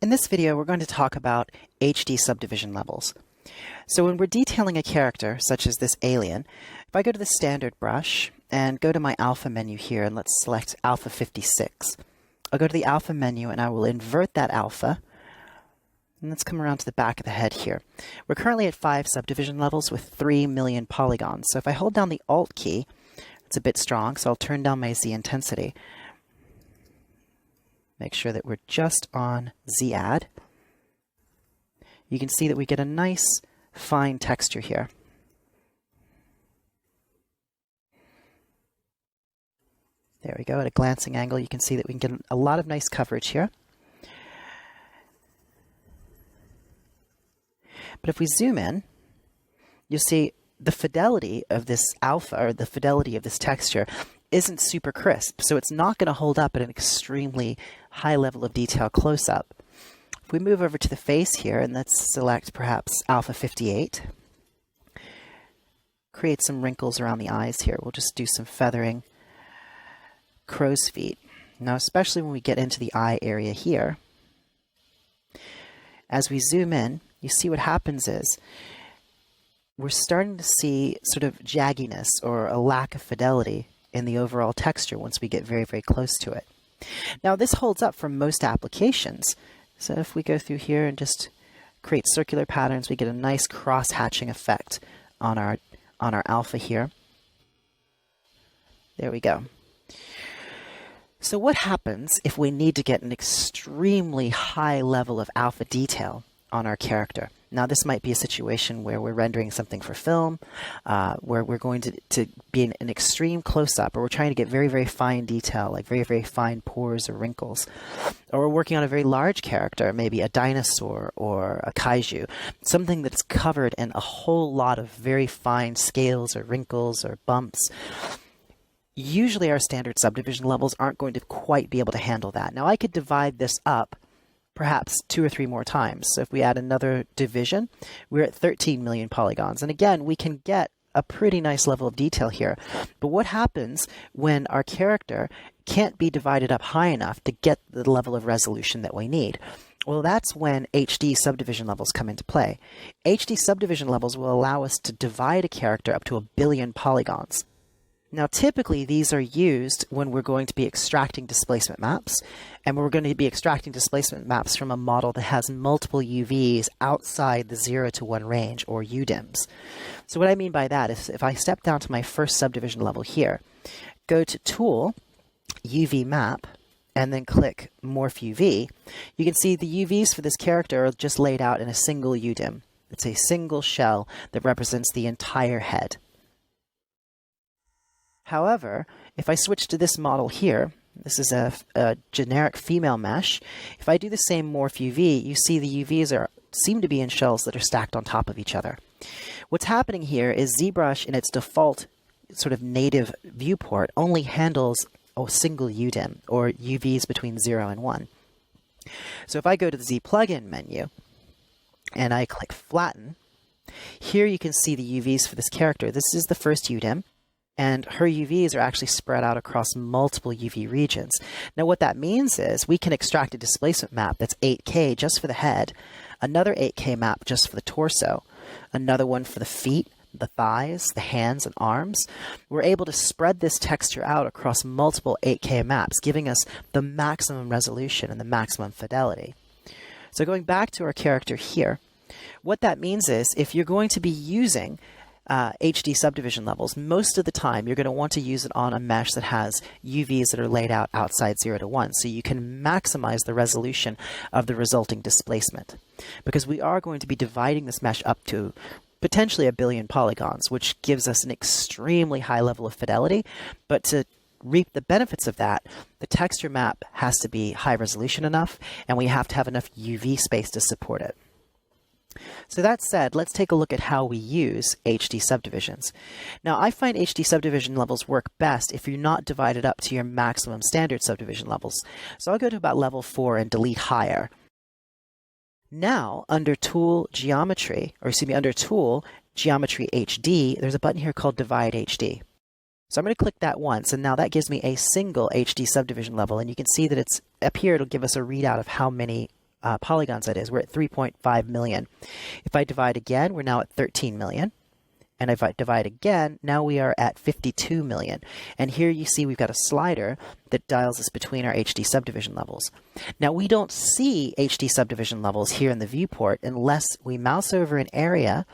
In this video, we're going to talk about HD subdivision levels. So when we're detailing a character, such as this alien, if I go to the standard brush and go to my alpha menu here, and let's select alpha 56. I'll go to the alpha menu and I will invert that alpha. And let's come around to the back of the head here. We're currently at 5 subdivision levels with 3 million polygons. So if I hold down the Alt key, it's a bit strong, so I'll turn down my Z intensity. Make sure that we're just on Z add. You can see that we get a nice fine texture here. There we go. At a glancing angle, you can see that we can get a lot of nice coverage here. But if we zoom in, you'll see the fidelity of this alpha, or the fidelity of this texture, isn't super crisp, so it's not going to hold up at an extremely high level of detail close-up. If we move over to the face here, and let's select perhaps alpha 58, create some wrinkles around the eyes here. We'll just do some feathering, crow's feet. Now, especially when we get into the eye area here, as we zoom in, you see what happens is we're starting to see sort of jagginess or a lack of fidelity in the overall texture once we get very, very close to it. Now, this holds up for most applications. So if we go through here and just create circular patterns, we get a nice cross-hatching effect on our alpha here. There we go. So what happens if we need to get an extremely high level of alpha detail on our character? Now, this might be a situation where we're rendering something for film, where we're going to be in an extreme close-up, or we're trying to get very, very fine detail, like very, very fine pores or wrinkles. Or we're working on a very large character, maybe a dinosaur or a kaiju, something that's covered in a whole lot of very fine scales or wrinkles or bumps. Usually our standard subdivision levels aren't going to quite be able to handle that. Now, I could divide this up perhaps 2 or 3 more times. So if we add another division, we're at 13 million polygons. And again, we can get a pretty nice level of detail here. But what happens when our character can't be divided up high enough to get the level of resolution that we need? Well, that's when HD subdivision levels come into play. HD subdivision levels will allow us to divide a character up to 1 billion polygons. Now, typically, these are used when we're going to be extracting displacement maps, and we're going to be extracting displacement maps from a model that has multiple UVs outside the 0 to 1 range, or UDIMs. So what I mean by that is if I step down to my first subdivision level here, go to Tool, UV Map, and then click Morph UV, you can see the UVs for this character are just laid out in a single UDIM. It's a single shell that represents the entire head. However, if I switch to this model here, this is a generic female mesh. If I do the same Morph UV, you see the UVs seem to be in shells that are stacked on top of each other. What's happening here is Zbrush, in its default sort of native viewport, only handles a single UDIM, or UVs between 0 and 1. So if I go to the Z plugin menu and I click Flatten, here you can see the UVs for this character. This is the first UDIM, and her UVs are actually spread out across multiple UV regions. Now, what that means is we can extract a displacement map that's 8K just for the head, another 8K map just for the torso, another one for the feet, the thighs, the hands, and arms. We're able to spread this texture out across multiple 8K maps, giving us the maximum resolution and the maximum fidelity. So going back to our character here, what that means is if you're going to be using HD subdivision levels, most of the time you're going to want to use it on a mesh that has UVs that are laid out outside 0 to 1, so you can maximize the resolution of the resulting displacement. Because we are going to be dividing this mesh up to potentially 1 billion polygons, which gives us an extremely high level of fidelity, but to reap the benefits of that, the texture map has to be high resolution enough, and we have to have enough UV space to support it. So that said, let's take a look at how we use HD subdivisions. Now, I find HD subdivision levels work best if you're not divided up to your maximum standard subdivision levels. So I'll go to about level 4 and delete higher. Now, under Tool Geometry, under Tool Geometry HD, there's a button here called Divide HD. So I'm going to click that once, and now that gives me a single HD subdivision level, and you can see that it's up here. It'll give us a readout of how many polygons, that is. We're at 3.5 million. If I divide again, we're now at 13 million. And if I divide again, now we are at 52 million. And here you see we've got a slider that dials us between our HD subdivision levels. Now we don't see HD subdivision levels here in the viewport unless we mouse over an area,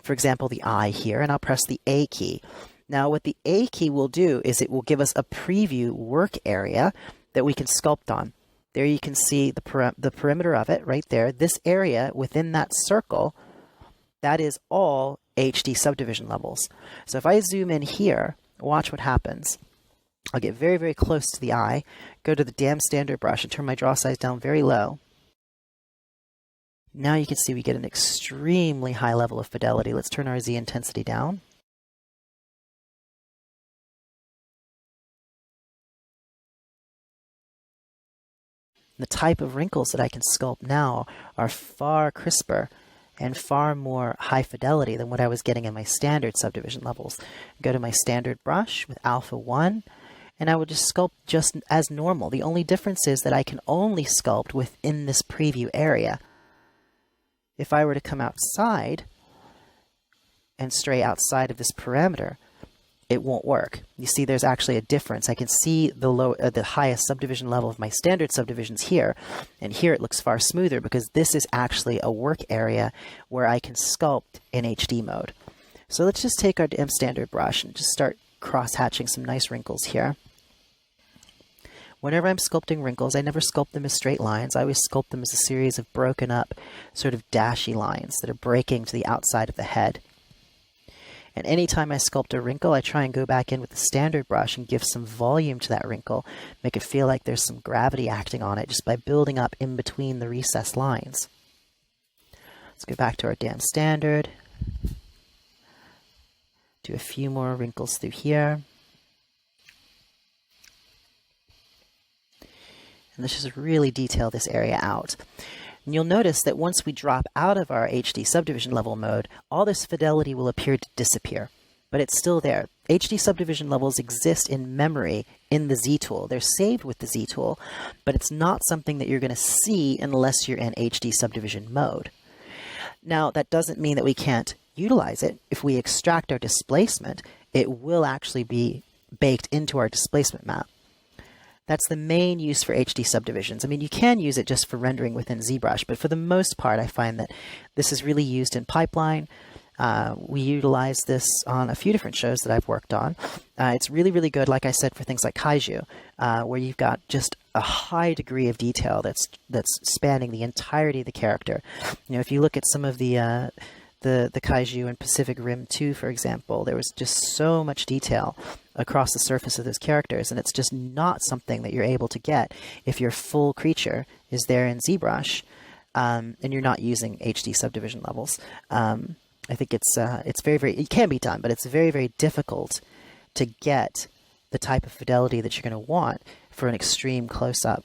for example, the eye here, and I'll press the A key. Now what the A key will do is it will give us a preview work area that we can sculpt on. There you can see the perimeter of it right there. This area within that circle, that is all HD subdivision levels. So if I zoom in here, watch what happens. I'll get very, very close to the eye, go to the damn standard brush and turn my draw size down very low. Now you can see we get an extremely high level of fidelity. Let's turn our Z intensity down. The type of wrinkles that I can sculpt now are far crisper and far more high fidelity than what I was getting in my standard subdivision levels. Go to my standard brush with alpha 1, and I will just sculpt just as normal. The only difference is that I can only sculpt within this preview area. If I were to come outside and stray outside of this parameter, it won't work. You see there's actually a difference. I can see the highest subdivision level of my standard subdivisions here, and here it looks far smoother because this is actually a work area where I can sculpt in HD mode. So let's just take our dim standard brush and just start cross-hatching some nice wrinkles here. Whenever I'm sculpting wrinkles, I never sculpt them as straight lines. I always sculpt them as a series of broken up sort of dashy lines that are breaking to the outside of the head. And anytime I sculpt a wrinkle, I try and go back in with the standard brush and give some volume to that wrinkle, make it feel like there's some gravity acting on it just by building up in between the recessed lines. Let's go back to our damn standard. Do a few more wrinkles through here. And let's just really detail this area out. And you'll notice that once we drop out of our HD subdivision level mode, all this fidelity will appear to disappear, but it's still there. HD subdivision levels exist in memory in the Z tool. They're saved with the Z tool, but it's not something that you're going to see unless you're in HD subdivision mode. Now, that doesn't mean that we can't utilize it. If we extract our displacement, it will actually be baked into our displacement map. That's the main use for HD subdivisions. I mean, you can use it just for rendering within ZBrush, but for the most part, I find that this is really used in Pipeline. We utilize this on a few different shows that I've worked on. It's really, really good, like I said, for things like Kaiju, where you've got just a high degree of detail that's spanning the entirety of the character. You know, if you look at some of the Kaiju in Pacific Rim 2, for example, there was just so much detail across the surface of those characters, and it's just not something that you're able to get if your full creature is there in ZBrush and you're not using HD subdivision levels. I think it's very, very, it can be done, but it's very, very difficult to get the type of fidelity that you're going to want for an extreme close-up.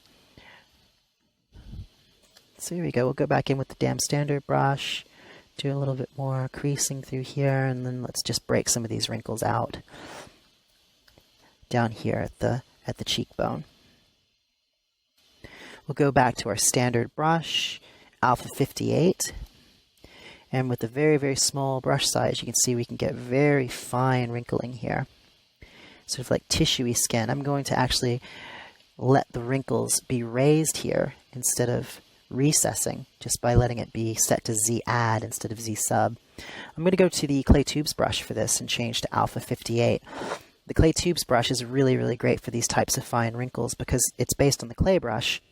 So here we go. We'll go back in with the damn standard brush, do a little bit more creasing through here, and then let's just break some of these wrinkles out down here at the cheekbone. We'll go back to our standard brush, alpha 58. And with a very, very small brush size, you can see we can get very fine wrinkling here. Sort of like tissuey skin. I'm going to actually let the wrinkles be raised here instead of recessing, just by letting it be set to Z add instead of Z sub. I'm going to go to the Clay Tubes brush for this and change to alpha 58. The Clay Tubes brush is really, really great for these types of fine wrinkles because it's based on the clay brush,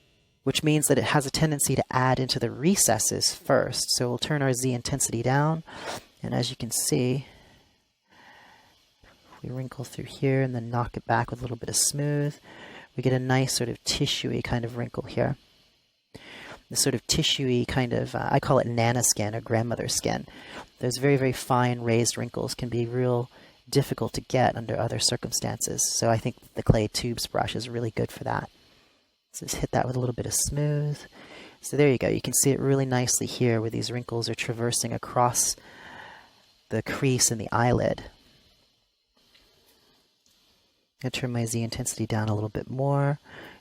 which means that it has a tendency to add into the recesses first. So we'll turn our Z intensity down, and as you can see, we wrinkle through here and then knock it back with a little bit of smooth. We get a nice sort of tissuey kind of wrinkle here. This sort of tissuey kind of, I call it nana skin or grandmother skin. Those very, very fine raised wrinkles can be real difficult to get under other circumstances. So I think the Clay Tubes brush is really good for that. So just hit that with a little bit of smooth. So there you go. You can see it really nicely here where these wrinkles are traversing across the crease in the eyelid. I'm going to turn my Z intensity down a little bit more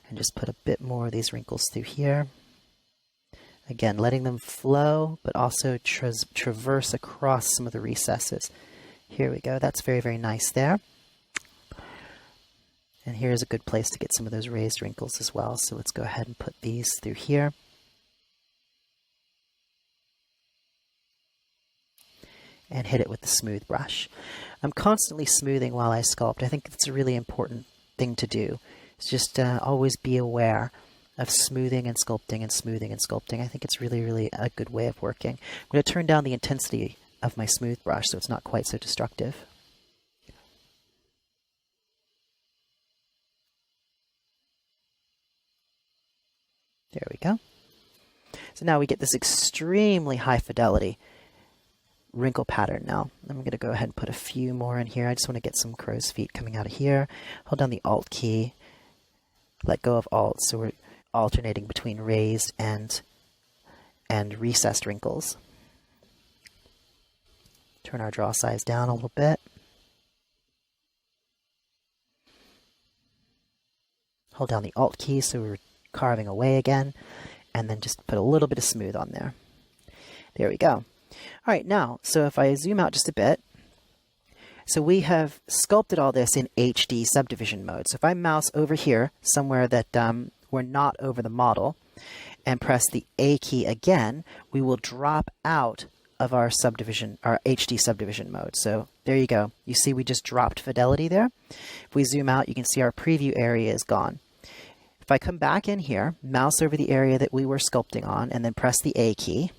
and just put a bit more of these wrinkles through here. Again, letting them flow, but also traverse across some of the recesses. Here we go. That's very, very nice there. And here's a good place to get some of those raised wrinkles as well. So let's go ahead and put these through here. And hit it with the smooth brush. I'm constantly smoothing while I sculpt. I think it's a really important thing to do. It's just always be aware of smoothing and sculpting and smoothing and sculpting. I think it's really, really a good way of working. I'm going to turn down the intensity of my smooth brush so it's not quite so destructive. There we go. So now we get this extremely high fidelity wrinkle pattern now. I'm going to go ahead and put a few more in here. I just want to get some crow's feet coming out of here. Hold down the Alt key. Let go of Alt, so we're alternating between raised and recessed wrinkles. Turn our draw size down a little bit. Hold down the Alt key so we're carving away again, and then just put a little bit of smooth on there. There we go. All right, now, so if I zoom out just a bit, so we have sculpted all this in HD subdivision mode. So if I mouse over here, somewhere that we're not over the model, and press the A key again, we will drop out of our subdivision, our HD subdivision mode. So there you go. You see we just dropped fidelity there. If we zoom out, you can see our preview area is gone. If I come back in here, mouse over the area that we were sculpting on, and then press the A key,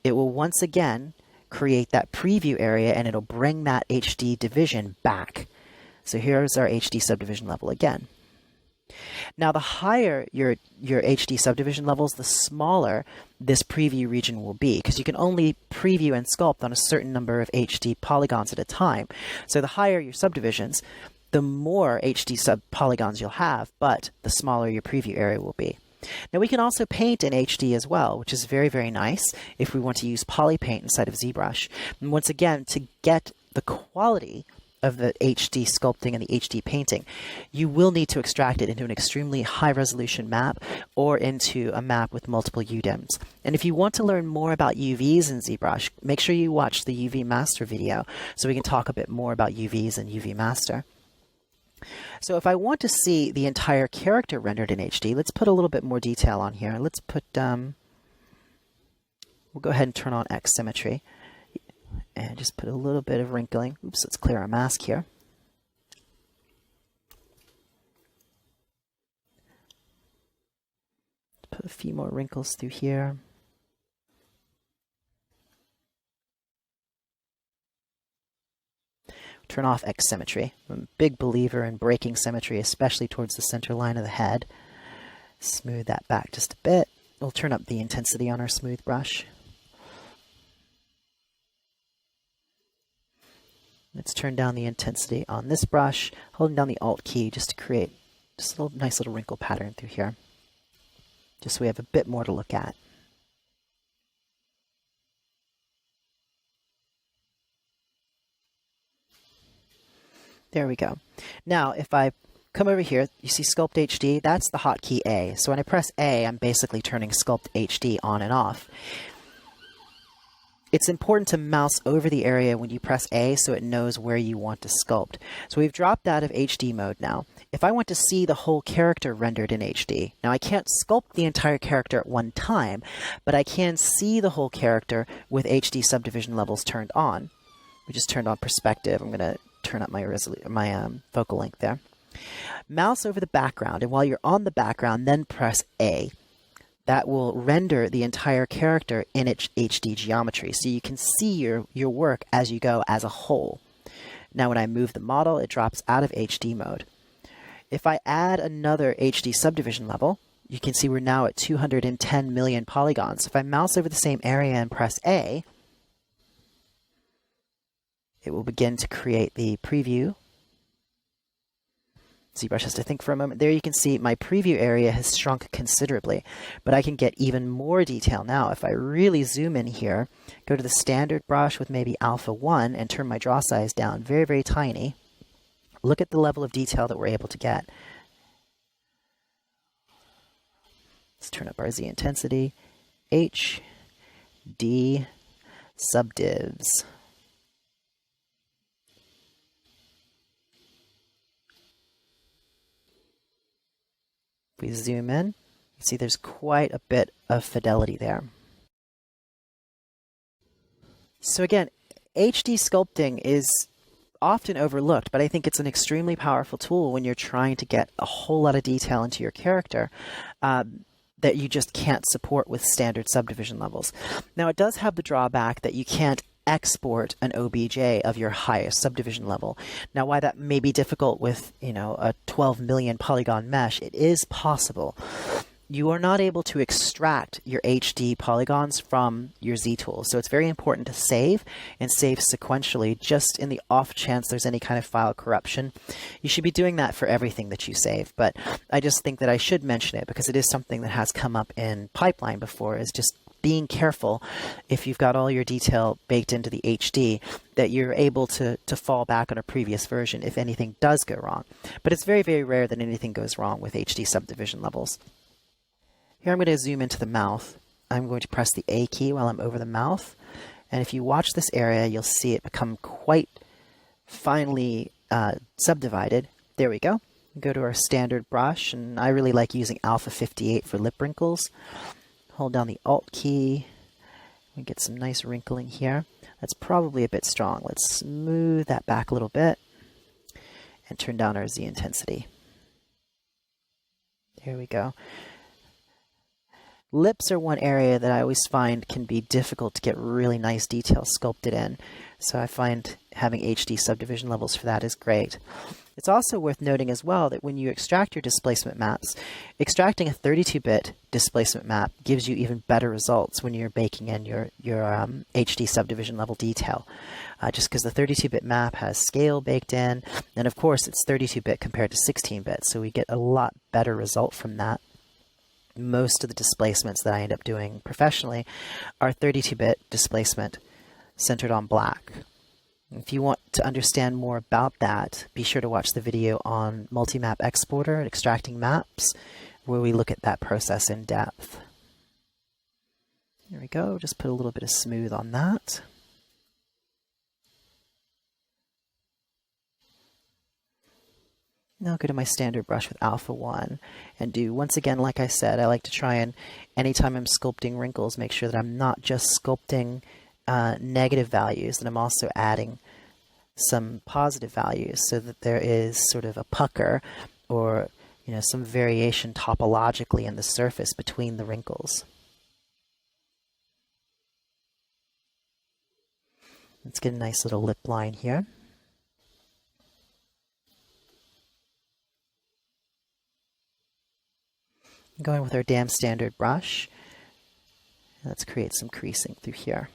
it will once again create that preview area, and it'll bring that HD division back. So here's our HD subdivision level again. Now, the higher your HD subdivision levels, the smaller this preview region will be, because you can only preview and sculpt on a certain number of HD polygons at a time. So the higher your subdivisions, the more HD polygons you'll have, but the smaller your preview area will be. Now we can also paint in HD as well, which is very, very nice if we want to use poly paint inside of Zbrush. And once again, to get the quality of the HD sculpting and the HD painting, you will need to extract it into an extremely high resolution map or into a map with multiple UDIMs. And if you want to learn more about UVs in Zbrush, make sure you watch the UV Master video so we can talk a bit more about UVs and UV Master. So if I want to see the entire character rendered in HD, let's put a little bit more detail on here. Let's put, we'll go ahead and turn on X symmetry and just put a little bit of wrinkling. Oops, let's clear our mask here. Put a few more wrinkles through here. Turn off X symmetry. I'm a big believer in breaking symmetry, especially towards the center line of the head. Smooth that back just a bit. We'll turn up the intensity on our smooth brush. Let's turn down the intensity on this brush, holding down the Alt key just to create just a nice little wrinkle pattern through here, just so we have a bit more to look at. There we go. Now, if I come over here, you see Sculpt HD, that's the hotkey A. So when I press A, I'm basically turning Sculpt HD on and off. It's important to mouse over the area when you press A so it knows where you want to sculpt. So we've dropped out of HD mode now. If I want to see the whole character rendered in HD, now I can't sculpt the entire character at one time, but I can see the whole character with HD subdivision levels turned on. We just turned on perspective. I'm going to turn up my focal length there. Mouse over the background, and while you're on the background, then press A. That will render the entire character in its HD geometry, so you can see your work as you go as a whole. Now when I move the model, it drops out of HD mode. If I add another HD subdivision level, you can see we're now at 210 million polygons. If I mouse over the same area and press A, it will begin to create the preview. Zbrush has to think for a moment. There you can see my preview area has shrunk considerably, but I can get even more detail now. If I really zoom in here, go to the standard brush with maybe alpha 1 and turn my draw size down very, very tiny, look at the level of detail that we're able to get. Let's turn up our Z intensity. HD subdivs. If we zoom in, you see there's quite a bit of fidelity there. So again, HD sculpting is often overlooked, but I think it's an extremely powerful tool when you're trying to get a whole lot of detail into your character that you just can't support with standard subdivision levels. Now, it does have the drawback that you can't export an OBJ of your highest subdivision level. Now, why that may be difficult with, a 12 million polygon mesh, it is possible. You are not able to extract your HD polygons from your Z tool. So it's very important to save and save sequentially, just in the off chance there's any kind of file corruption. You should be doing that for everything that you save. But I just think that I should mention it because it is something that has come up in pipeline before, is just being careful if you've got all your detail baked into the HD, that you're able to fall back on a previous version if anything does go wrong. But it's very, very rare that anything goes wrong with HD subdivision levels. Here I'm going to zoom into the mouth. I'm going to press the A key while I'm over the mouth. And if you watch this area, you'll see it become quite finely subdivided. There we go. Go to our standard brush, and I really like using Alpha 58 for lip wrinkles. Hold down the Alt key. We get some nice wrinkling here. That's probably a bit strong. Let's smooth that back a little bit and turn down our Z intensity. There we go. Lips are one area that I always find can be difficult to get really nice detail sculpted in. So I find having HD subdivision levels for that is great. It's also worth noting as well that when you extract your displacement maps, extracting a 32-bit displacement map gives you even better results when you're baking in your HD subdivision level detail. Just because the 32-bit map has scale baked in, and of course it's 32-bit compared to 16-bit, so we get a lot better result from that. Most of the displacements that I end up doing professionally are 32-bit displacement centered on black. If you want to understand more about that, be sure to watch the video on Multimap Exporter and Extracting Maps, where we look at that process in depth. There we go, just put a little bit of smooth on that. Now I'll go to my standard brush with Alpha 1 and do, once again, like I said, I like to try and, anytime I'm sculpting wrinkles, make sure that I'm not just sculpting negative values, that I'm also adding some positive values so that there is sort of a pucker or some variation topologically in the surface between the wrinkles. Let's get a nice little lip line here. Going with our damn standard brush, let's create some creasing through here.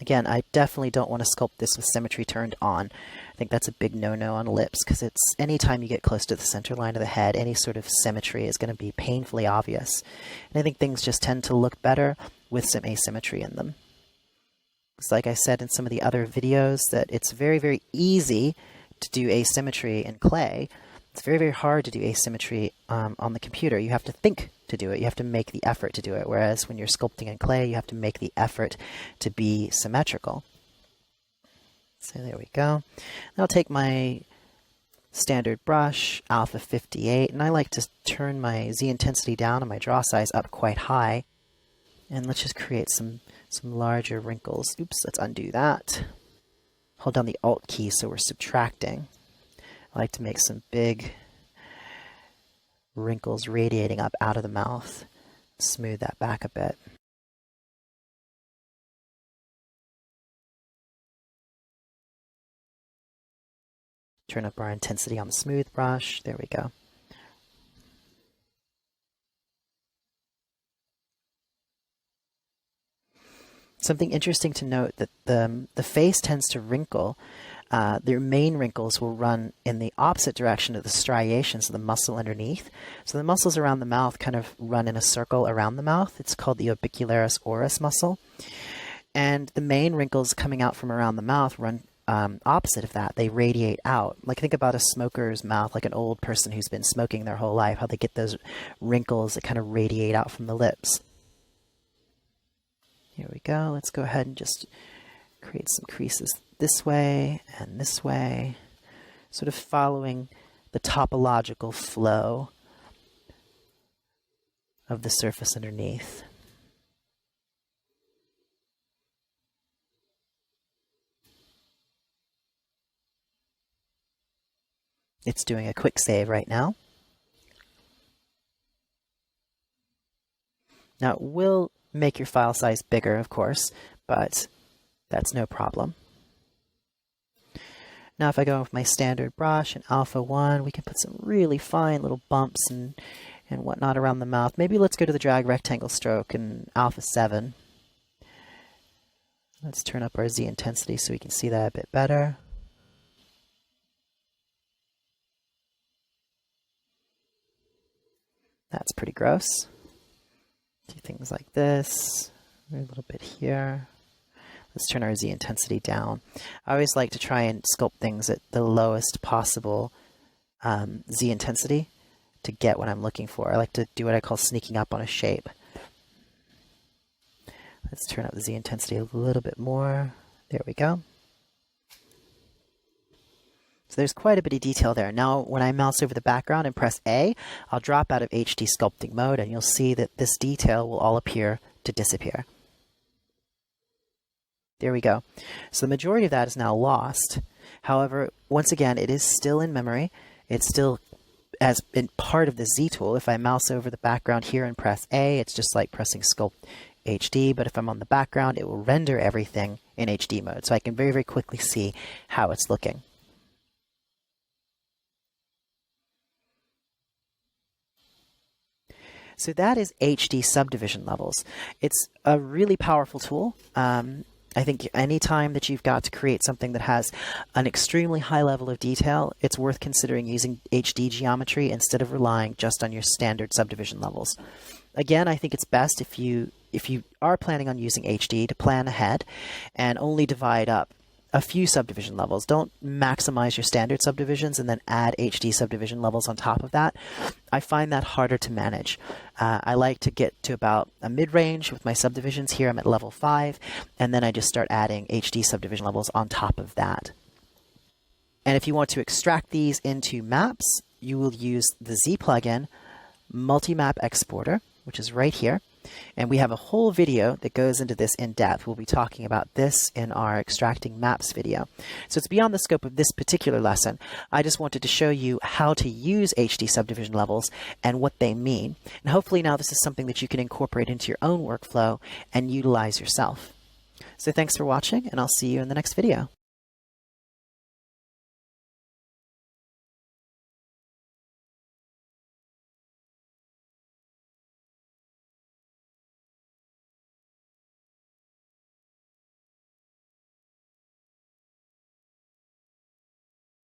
Again, I definitely don't want to sculpt this with symmetry turned on. I think that's a big no-no on lips, because it's anytime you get close to the center line of the head, any sort of symmetry is going to be painfully obvious. And I think things just tend to look better with some asymmetry in them. It's like I said in some of the other videos, that it's very, very easy to do asymmetry in clay. It's very, very hard to do asymmetry on the computer. You have to think to do it. You have to make the effort to do it. Whereas when you're sculpting in clay, you have to make the effort to be symmetrical. So there we go. And I'll take my standard brush, Alpha 58, and I like to turn my Z intensity down and my draw size up quite high. And let's just create some larger wrinkles. Oops, let's undo that. Hold down the Alt key so we're subtracting. I like to make some big wrinkles radiating up out of the mouth. Smooth that back a bit. Turn up our intensity on the smooth brush. There we go. Something interesting to note, that the face tends to wrinkle. Their main wrinkles will run in the opposite direction of the striations of the muscle underneath. So the muscles around the mouth kind of run in a circle around the mouth. It's called the orbicularis oris muscle. And the main wrinkles coming out from around the mouth run opposite of that. They radiate out. Like, think about a smoker's mouth, like an old person who's been smoking their whole life, how they get those wrinkles that kind of radiate out from the lips. Here we go. Let's go ahead and just create some creases this way and this way, sort of following the topological flow of the surface underneath. It's doing a quick save right now. Now, it will make your file size bigger, of course, but that's no problem. Now, if I go with my standard brush and alpha 1, we can put some really fine little bumps and whatnot around the mouth. Maybe let's go to the drag rectangle stroke and alpha 7. Let's turn up our Z intensity so we can see that a bit better. That's pretty gross. Do things like this, a little bit here. Let's turn our Z intensity down. I always like to try and sculpt things at the lowest possible Z intensity to get what I'm looking for. I like to do what I call sneaking up on a shape. Let's turn up the Z intensity a little bit more. There we go. So there's quite a bit of detail there. Now, when I mouse over the background and press A, I'll drop out of HD sculpting mode, and you'll see that this detail will all appear to disappear. There we go. So the majority of that is now lost. However, once again, it is still in memory. It's still as in part of the Z tool. If I mouse over the background here and press A, it's just like pressing Sculpt HD, but if I'm on the background, it will render everything in HD mode. So I can very, very quickly see how it's looking. So that is HD subdivision levels. It's a really powerful tool. I think anytime that you've got to create something that has an extremely high level of detail, it's worth considering using HD geometry instead of relying just on your standard subdivision levels. Again, I think it's best if you are planning on using HD to plan ahead and only divide up a few subdivision levels. Don't maximize your standard subdivisions and then add HD subdivision levels on top of that. I find that harder to manage. I like to get to about a mid-range with my subdivisions. Here I'm at level 5, and then I just start adding HD subdivision levels on top of that. And if you want to extract these into maps, you will use the Z plugin Multi-Map Exporter, which is right here. And we have a whole video that goes into this in depth. We'll be talking about this in our extracting maps video. So it's beyond the scope of this particular lesson. I just wanted to show you how to use HD subdivision levels and what they mean. And hopefully now this is something that you can incorporate into your own workflow and utilize yourself. So thanks for watching, and I'll see you in the next video.